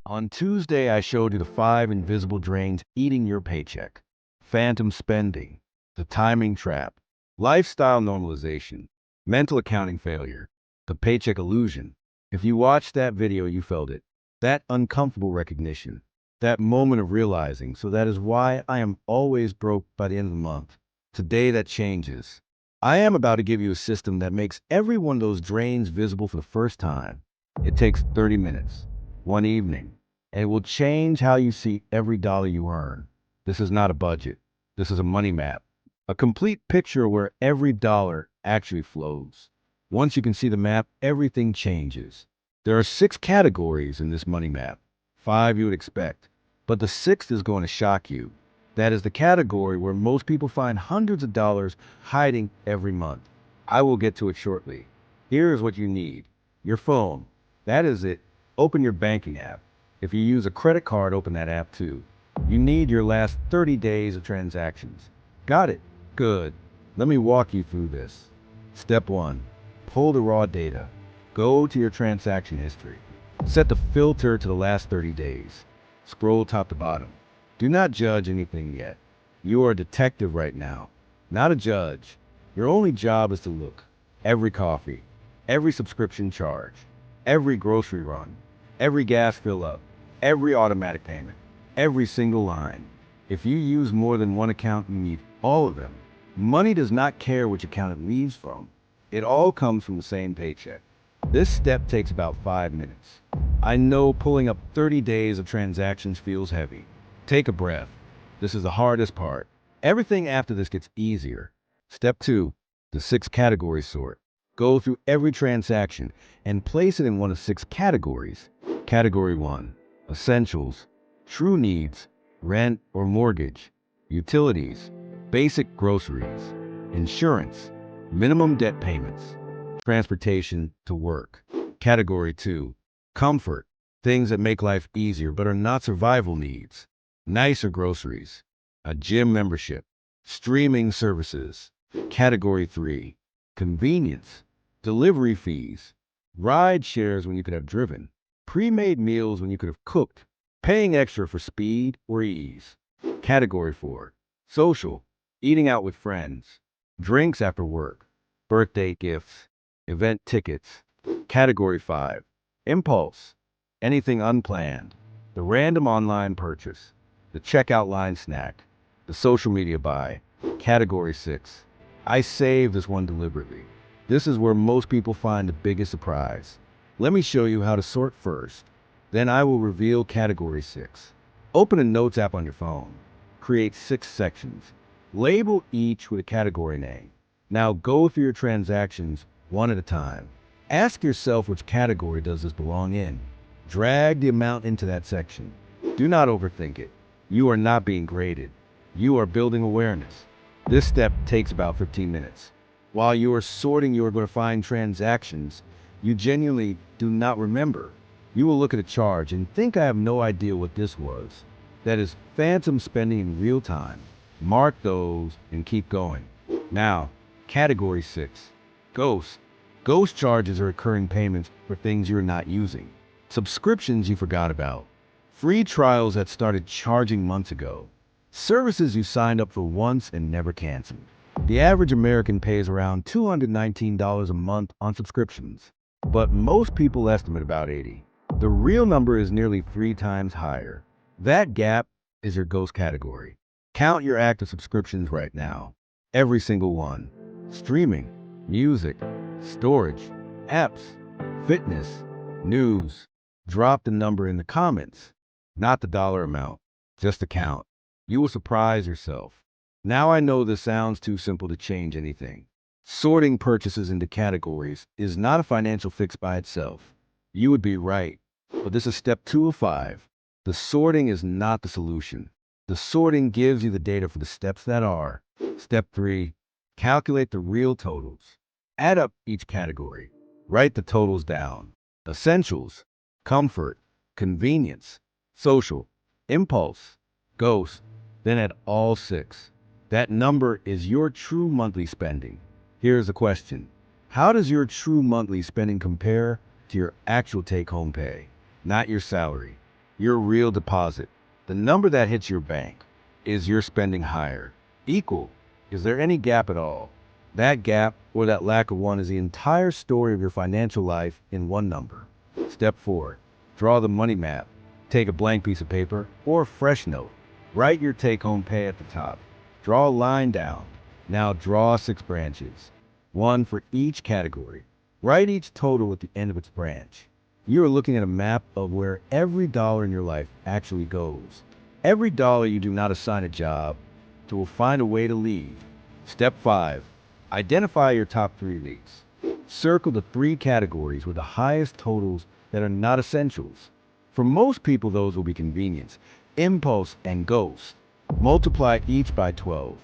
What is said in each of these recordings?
On Tuesday, I showed you the 5 invisible drains eating your paycheck. Phantom spending, the timing trap, lifestyle normalization, mental accounting failure, the paycheck illusion. If you watched that video, you felt it. That uncomfortable recognition, that moment of realizing, so that is why I am always broke by the end of the month. Today that changes. I am about to give you a system that makes every one of those drains visible for the first time. It takes 30 minutes, one evening, and it will change how you see every dollar you earn. This is not a budget. This is a money map, a complete picture where every dollar actually flows. Once you can see the map, everything changes. There are 6 categories in this money map, 5 you would expect, but the 6th is going to shock you. That is the category where most people find hundreds of dollars hiding every month. I will get to it shortly. Here's what you need. Your phone. That is it. Open your banking app. If you use a credit card, open that app too. You need your last 30 days of transactions. Got it? Good. Let me walk you through this. Step 1. Pull the raw data. Go to your transaction history. Set the filter to the last 30 days. Scroll top to bottom. Do not judge anything yet. You are a detective right now, not a judge. Your only job is to look. Every coffee, every subscription charge, every grocery run, every gas fill up, every automatic payment, every single line. If you use more than one account, you need all of them. Money does not care which account it leaves from. It all comes from the same paycheck. This step takes about 5 minutes. I know pulling up 30 days of transactions feels heavy. Take a breath. This is the hardest part. Everything after this gets easier. Step 2. The 6 category sort. Go through every transaction and place it in one of 6 categories. Category 1. Essentials. True needs. Rent or mortgage. Utilities. Basic groceries. Insurance. Minimum debt payments. Transportation to work. Category 2. Comfort. Things that make life easier but are not survival needs. Nicer groceries, a gym membership, streaming services. Category 3. Convenience. Delivery fees. Ride shares when you could have driven. Pre-made meals when you could have cooked. Paying extra for speed or ease. Category 4. Social. Eating out with friends. Drinks after work. Birthday gifts. Event tickets. Category 5. Impulse. Anything unplanned. The random online purchase. The checkout line snack. The social media buy. Category 6. I saved this one deliberately. This is where most people find the biggest surprise. Let me show you how to sort first. Then I will reveal category 6. Open a notes app on your phone. Create 6 sections. Label each with a category name. Now go through your transactions one at a time. Ask yourself which category does this belong in. Drag the amount into that section. Do not overthink it. You are not being graded. You are building awareness. This step takes about 15 minutes. While you are sorting, you are going to find transactions you genuinely do not remember. You will look at a charge and think, I have no idea what this was. That is phantom spending in real time. Mark those and keep going. Now, category 6. Ghost. Ghost charges are recurring payments for things you're not using. Subscriptions you forgot about. Free trials that started charging months ago. Services you signed up for once and never canceled. The average American pays around $219 a month on subscriptions, but most people estimate about 80. The real number is nearly 3 times higher. That gap is your ghost category. Count your active subscriptions right now. Every single one. Streaming, music, storage, apps, fitness, news. Drop the number in the comments. Not the dollar amount, just the count. You will surprise yourself. Now I know this sounds too simple to change anything. Sorting purchases into categories is not a financial fix by itself. You would be right, but this is step 2 of 5. The sorting is not the solution. The sorting gives you the data for the steps that are. Step 3. Calculate the real totals. Add up each category. Write the totals down. Essentials, comfort, convenience, social, impulse, ghost, then add all 6. That number is your true monthly spending. Here's the question. How does your true monthly spending compare to your actual take-home pay? Not your salary, your real deposit, the number that hits your bank. Is your spending higher? Equal? Is there any gap at all? That gap or that lack of one is the entire story of your financial life in one number. Step 4. Draw the money map. Take a blank piece of paper or a fresh note. Write your take-home pay at the top. Draw a line down. Now draw 6 branches, one for each category. Write each total at the end of its branch. You are looking at a map of where every dollar in your life actually goes. Every dollar you do not assign a job, it will find a way to leave. Step 5. Identify your top 3 leaks. Circle the 3 categories with the highest totals that are not essentials. For most people, those will be convenience, impulse, and ghost. Multiply each by 12.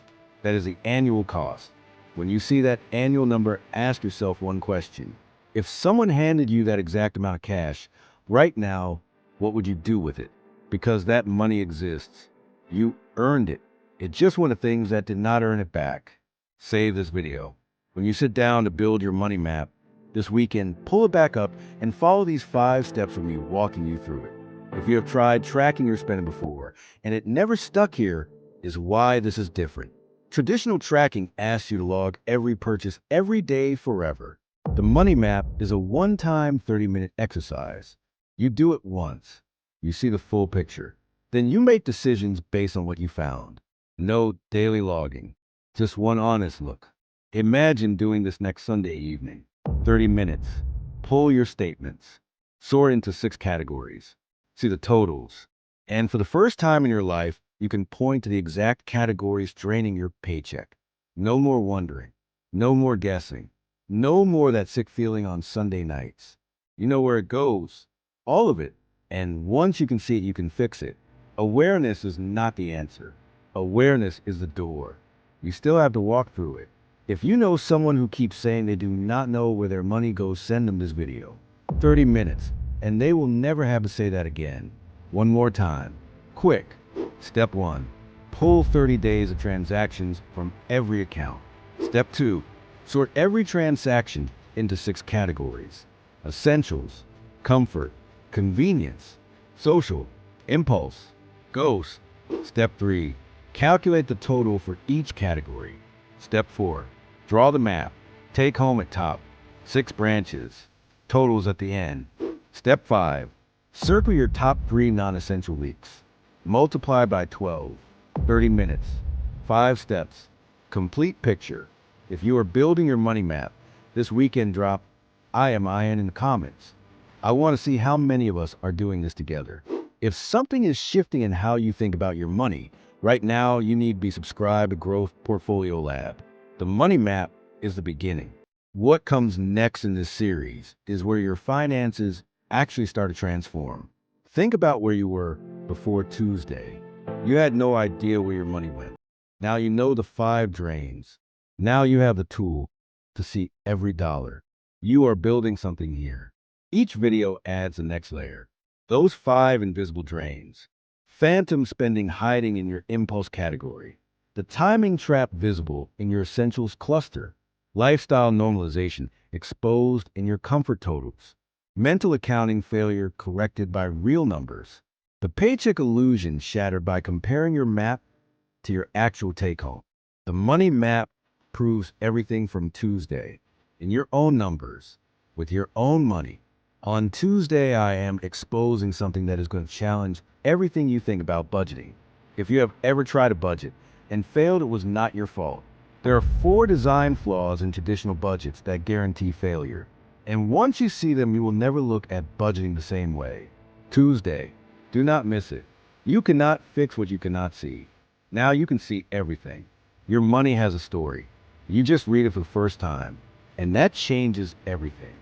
That is the annual cost. When you see that annual number, ask yourself one question. If someone handed you that exact amount of cash right now, what would you do with it? Because that money exists. You earned it. It's just one of the things that did not earn it back. Save this video. When you sit down to build your money map this weekend, pull it back up and follow these 5 steps from me walking you through it. If you have tried tracking your spending before and it never stuck, here is why this is different. Traditional tracking asks you to log every purchase every day forever. The money map is a one-time 30-minute exercise. You do it once. You see the full picture. Then you make decisions based on what you found. No daily logging, just one honest look. Imagine doing this next Sunday evening. 30 minutes. Pull your statements. Sort into 6 categories. See the totals. And for the first time in your life, you can point to the exact categories draining your paycheck. No more wondering. No more guessing. No more that sick feeling on Sunday nights. You know where it goes. All of it. And once you can see it, you can fix it. Awareness is not the answer. Awareness is the door. You still have to walk through it. If you know someone who keeps saying they do not know where their money goes, send them this video. 30 minutes, and they will never have to say that again. One more time. Quick. Step 1. Pull 30 days of transactions from every account. Step 2. Sort every transaction into 6 categories. Essentials, comfort, convenience, social, impulse, ghost. Step 3. Calculate the total for each category. Step 4. Draw the map. Take home at top. 6 branches. Totals at the end. Step 5. Circle your top 3 non-essential leaks. Multiply by 12. 30 minutes. 5 steps. Complete picture. If you are building your money map this weekend, drop I am Ian in the comments. I want to see how many of us are doing this together. If something is shifting in how you think about your money, right now you need to be subscribed to Growth Portfolio Lab. The money map is the beginning. What comes next in this series is where your finances actually start to transform. Think about where you were before Tuesday. You had no idea where your money went. Now you know the 5 drains. Now you have the tool to see every dollar. You are building something here. Each video adds the next layer. Those 5 invisible drains. Phantom spending hiding in your impulse category. The timing trap visible in your essentials cluster. Lifestyle normalization exposed in your comfort totals. Mental accounting failure corrected by real numbers. The paycheck illusion shattered by comparing your map to your actual take-home. The money map proves everything from Tuesday in your own numbers, with your own money. On Tuesday, I am exposing something that is going to challenge everything you think about budgeting. If you have ever tried a budget and failed, it was not your fault. There are 4 design flaws in traditional budgets that guarantee failure. And once you see them, you will never look at budgeting the same way. Tuesday, do not miss it. You cannot fix what you cannot see. Now you can see everything. Your money has a story. You just read it for the first time, and that changes everything.